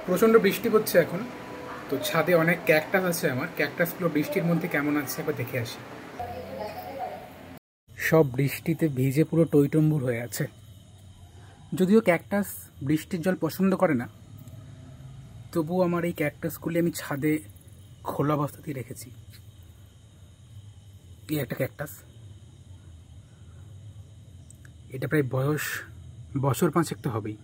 প্রচণ্ড বৃষ্টি হচ্ছে এখন। তো ছাদে অনেক ক্যাকটাস আছে আমার। ক্যাকটাসগুলো বৃষ্টির মধ্যে কেমন আছে একবার দেখে আসি। সব বৃষ্টিতে ভিজে পুরো টইটম্বুর হয়ে আছে। যদিও ক্যাকটাস বৃষ্টির জল পছন্দ করে না, তবুও আমার এই ক্যাকটাসগুলি আমি ছাদে খোলা অবস্থাতেই রেখেছি। এই একটা ক্যাকটাস, এটা প্রায় বয়স বছর 5 তো হবেই।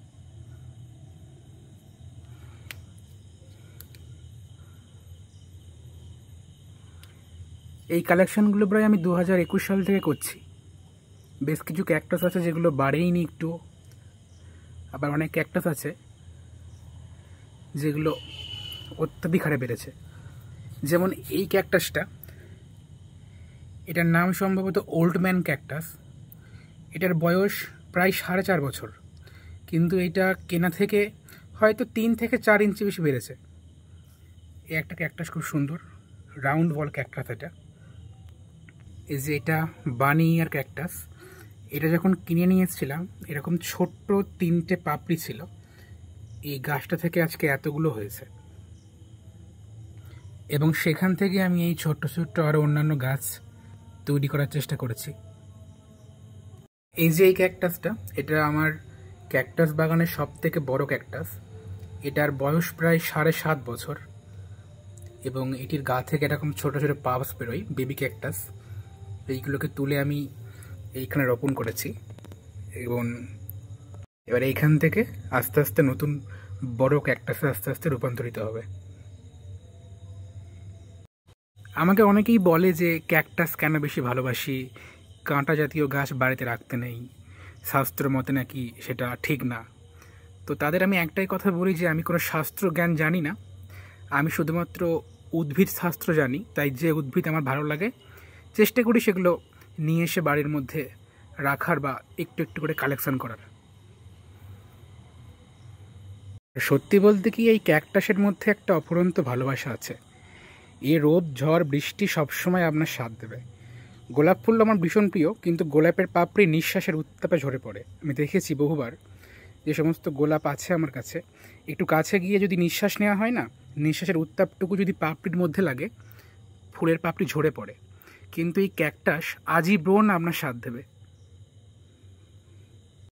এই কালেকশনগুলো প্রায় আমি 2021 সাল থেকে করছি। বেশ কিছু ক্যাকটাস আছে যেগুলো বাড়েইনি একটু, আবার অনেক ক্যাকটাস আছে যেগুলো অত্যাধিক হারে বেড়েছে। যেমন এই ক্যাকটাসটা, এটার নাম সম্ভবত ওল্ড ম্যান ক্যাকটাস। এটার বয়স প্রায় 4.5 বছর, কিন্তু এটা কেনা থেকে হয়তো 3 থেকে 4 ইঞ্চি বেশি বেড়েছে। এই একটা ক্যাকটাস খুব সুন্দর, রাউন্ড বল ক্যাকটাস এটা। এই যে এটা বানি ইয়ার ক্যাকটাস। এটা যখন কিনে নিয়ে এসেছিলাম এরকম ছোট্ট 3টে পাপড়ি ছিল। এই গাছটা থেকে আজকে এতগুলো হয়েছে, এবং সেখান থেকে আমি এই ছোট্ট ছোট্ট আরও অন্যান্য গাছ তৈরি করার চেষ্টা করেছি। এই যে এই ক্যাকটাসটা, এটা আমার ক্যাকটাস বাগানের সব থেকে বড় ক্যাকটাস। এটার বয়স প্রায় 7.5 বছর, এবং এটির গা থেকে এরকম ছোট ছোট পাপস বেরোয়, বেবি ক্যাকটাস। এইগুলোকে তুলে আমি এইখানে রোপণ করেছি, এবং এবার এইখান থেকে আস্তে আস্তে নতুন বড় ক্যাকটাসে আস্তে আস্তে রূপান্তরিত হবে। আমাকে অনেকেই বলে যে ক্যাকটাস কেন বেশি ভালোবাসি, কাঁটা জাতীয় গাছ বাড়িতে রাখতে নেই, শাস্ত্র মতে নাকি সেটা ঠিক না। তো তাদের আমি একটাই কথা বলি যে আমি কোনো শাস্ত্র জ্ঞান জানি না, আমি শুধুমাত্র উদ্ভিদ শাস্ত্র জানি। তাই যে উদ্ভিদ আমার ভালো লাগে চেষ্টা করি সেগুলো নিয়ে এসে বাড়ির মধ্যে রাখার বা একটু একটু করে কালেকশন করার। সত্যি বলতে কি, এই ক্যাকটাসের মধ্যে একটা অফুরন্ত ভালোবাসা আছে। এ রোদ ঝড় বৃষ্টি সবসময় আপনার সাথ দেবে। গোলাপ ফুল আমার ভীষণ প্রিয়, কিন্তু গোলাপের পাপড়ি নিঃশ্বাসের উত্তাপে ঝরে পড়ে। আমি দেখেছি বহুবার, যে সমস্ত গোলাপ আছে আমার কাছে, একটু কাছে গিয়ে যদি নিঃশ্বাস নেওয়া হয় না, নিঃশ্বাসের উত্তাপটুকু যদি পাপড়ির মধ্যে লাগে, ফুলের পাপড়ি ঝরে পড়ে। কিন্তু এই ক্যাকটাস আজীবন আপনার সাথ দেবে।